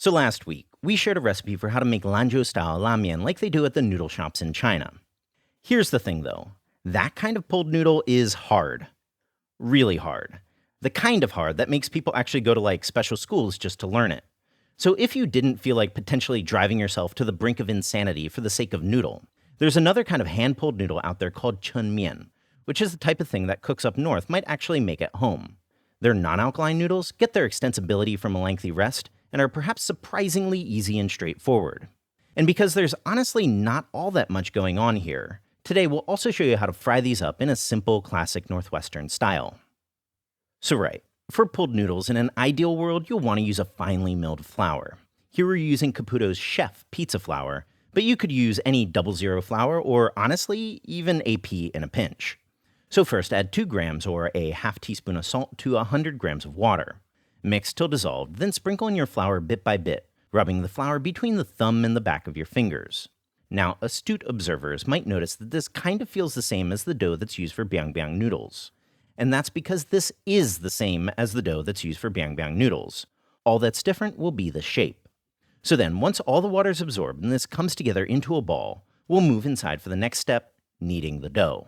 So last week, we shared a recipe for how to make Lanzhou-style mian like they do at the noodle shops in China. Here's the thing though, that kind of pulled noodle is hard. Really hard. The kind of hard that makes people actually go to special schools just to learn it. So if you didn't feel like potentially driving yourself to the brink of insanity for the sake of noodle, there's another kind of hand-pulled noodle out there called chen mian, which is the type of thing that cooks up north might actually make at home. Their non-alkaline noodles get their extensibility from a lengthy rest and are perhaps surprisingly easy and straightforward. And because there's honestly not all that much going on here, today we'll also show you how to fry these up in a simple, classic Northwestern style. So right, for pulled noodles in an ideal world, you'll want to use a finely milled flour. Here we're using Caputo's Chef pizza flour, but you could use any 00 flour or honestly, even AP in a pinch. So first add 2 grams or a half teaspoon of salt to 100 grams of water. Mix till dissolved, then sprinkle in your flour bit by bit, rubbing the flour between the thumb and the back of your fingers. Now, astute observers might notice that this kind of feels the same as the dough that's used for Biang Biang noodles. And that's because this is the same as the dough that's used for Biang Biang noodles. All that's different will be the shape. So then, once all the water's absorbed and this comes together into a ball, we'll move inside for the next step, kneading the dough.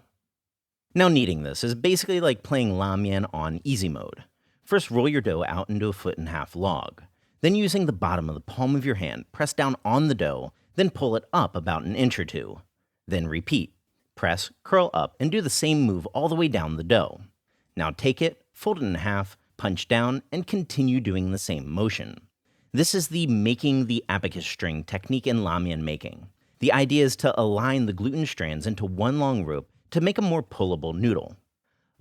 Now kneading this is basically like playing mian on easy mode. First roll your dough out into a 1.5-foot log. Then using the bottom of the palm of your hand, press down on the dough, then pull it up about an inch or two. Then repeat. Press, curl up, and do the same move all the way down the dough. Now take it, fold it in half, punch down, and continue doing the same motion. This is the making the abacus string technique in mian making. The idea is to align the gluten strands into one long rope to make a more pullable noodle.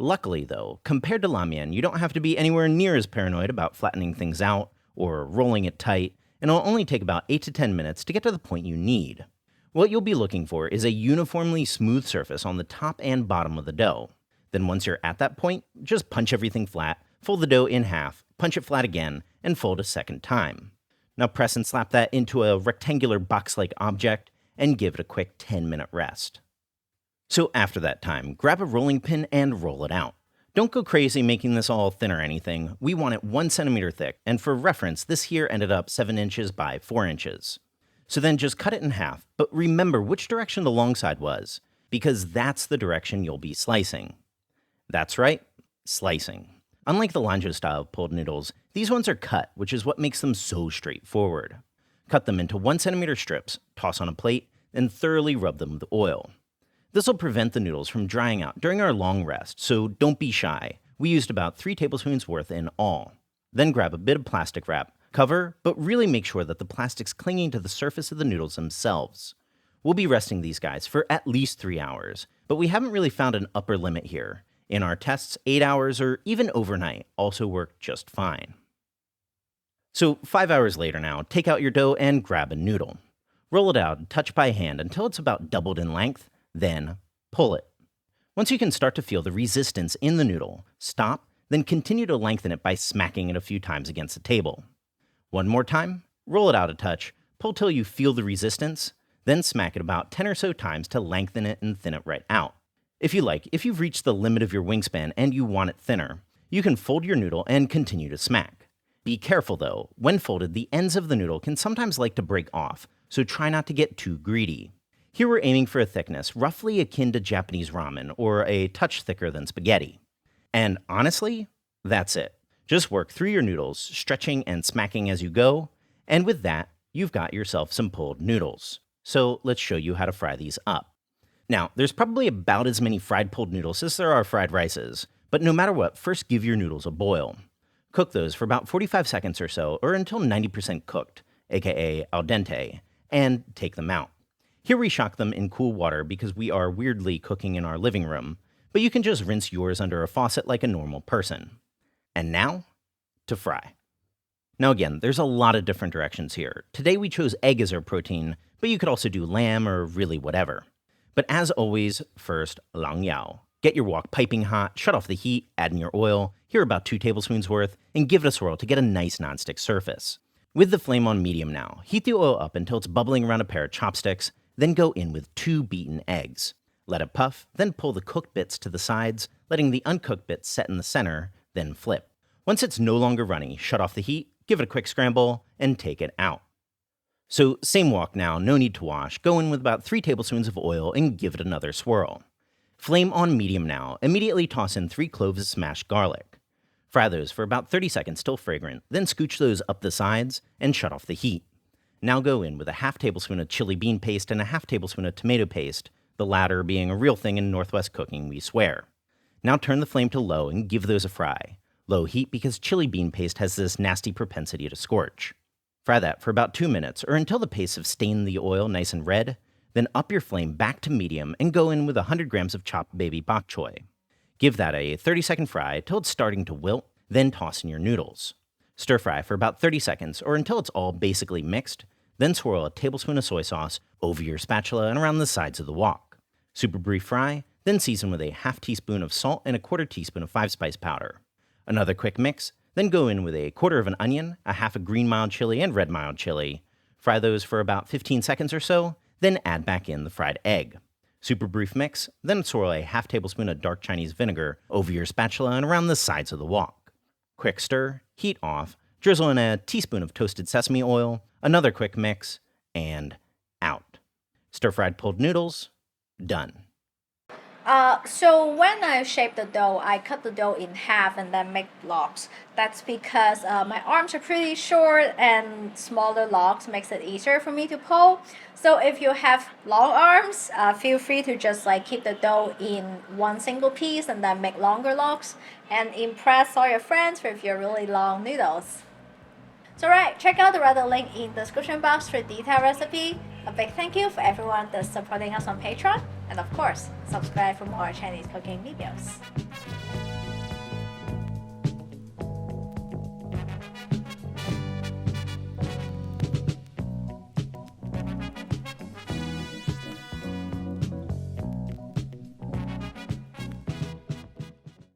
Luckily though, compared to mian, you don't have to be anywhere near as paranoid about flattening things out or rolling it tight, and it'll only take about 8 to 10 minutes to get to the point you need. What you'll be looking for is a uniformly smooth surface on the top and bottom of the dough. Then once you're at that point, just punch everything flat, fold the dough in half, punch it flat again, and fold a second time. Now press and slap that into a rectangular box-like object and give it a quick 10-minute rest. So after that time, grab a rolling pin and roll it out. Don't go crazy making this all thin or anything. We want it 1 centimeter thick, and for reference, this here ended up 7 inches by 4 inches. So then just cut it in half, but remember which direction the long side was, because that's the direction you'll be slicing. That's right, slicing. Unlike the Lanzhou-style pulled noodles, these ones are cut, which is what makes them so straightforward. Cut them into 1 centimeter strips, toss on a plate, and thoroughly rub them with oil. This will prevent the noodles from drying out during our long rest, so don't be shy. We used about 3 tablespoons worth in all. Then grab a bit of plastic wrap, cover, but really make sure that the plastic's clinging to the surface of the noodles themselves. We'll be resting these guys for at least 3 hours, but we haven't really found an upper limit here. In our tests, 8 hours or even overnight also work just fine. So 5 hours later now, take out your dough and grab a noodle. Roll it out and touch by hand until it's about doubled in length, then pull it. Once you can start to feel the resistance in the noodle, stop, then continue to lengthen it by smacking it a few times against the table. One more time, roll it out a touch, pull till you feel the resistance, then smack it about 10 or so times to lengthen it and thin it right out. If you've reached the limit of your wingspan and you want it thinner, you can fold your noodle and continue to smack. Be careful though, when folded, the ends of the noodle can sometimes like to break off, so try not to get too greedy. Here we're aiming for a thickness roughly akin to Japanese ramen or a touch thicker than spaghetti. And honestly, that's it. Just work through your noodles, stretching and smacking as you go, and with that, you've got yourself some pulled noodles. So let's show you how to fry these up. Now, there's probably about as many fried pulled noodles as there are fried rices, but no matter what, first give your noodles a boil. Cook those for about 45 seconds or so, or until 90% cooked, aka al dente, and take them out. Here we shock them in cool water because we are weirdly cooking in our living room, but you can just rinse yours under a faucet like a normal person. And now, to fry. Now again, there's a lot of different directions here. Today we chose egg as our protein, but you could also do lamb or really whatever. But as always, first, lang yao. Get your wok piping hot, shut off the heat, add in your oil, here about 2 tablespoons worth, and give it a swirl to get a nice nonstick surface. With the flame on medium now, heat the oil up until it's bubbling around a pair of chopsticks, then go in with 2 beaten eggs. Let it puff, then pull the cooked bits to the sides, letting the uncooked bits set in the center, then flip. Once it's no longer runny, shut off the heat, give it a quick scramble, and take it out. So same wok now, no need to wash. Go in with about 3 tablespoons of oil and give it another swirl. Flame on medium now. Immediately toss in 3 cloves of smashed garlic. Fry those for about 30 seconds till fragrant, then scooch those up the sides and shut off the heat. Now go in with a half tablespoon of chili bean paste and a half tablespoon of tomato paste, the latter being a real thing in Northwest cooking, we swear. Now turn the flame to low and give those a fry. Low heat because chili bean paste has this nasty propensity to scorch. Fry that for about 2 minutes or until the pastes have stained the oil nice and red, then up your flame back to medium and go in with 100 grams of chopped baby bok choy. Give that a 30-second fry till it's starting to wilt, then toss in your noodles. Stir fry for about 30 seconds or until it's all basically mixed, then swirl a tablespoon of soy sauce over your spatula and around the sides of the wok. Super brief fry, then season with a half teaspoon of salt and a quarter teaspoon of 5-spice powder. Another quick mix, then go in with a quarter of an onion, a half a green mild chili, and red mild chili. Fry those for about 15 seconds or so, then add back in the fried egg. Super brief mix, then swirl a half tablespoon of dark Chinese vinegar over your spatula and around the sides of the wok. Quick stir, heat off, drizzle in a teaspoon of toasted sesame oil, another quick mix, and out. Stir-fried pulled noodles, done. So when I shape the dough, I cut the dough in half and then make logs. That's because my arms are pretty short and smaller logs makes it easier for me to pull. So if you have long arms, feel free to just like keep the dough in one single piece and then make longer logs and impress all your friends with your really long noodles. So right, check out the other link in the description box for a detailed recipe. A big thank you for everyone that's supporting us on Patreon. And of course, subscribe for more Chinese cooking videos.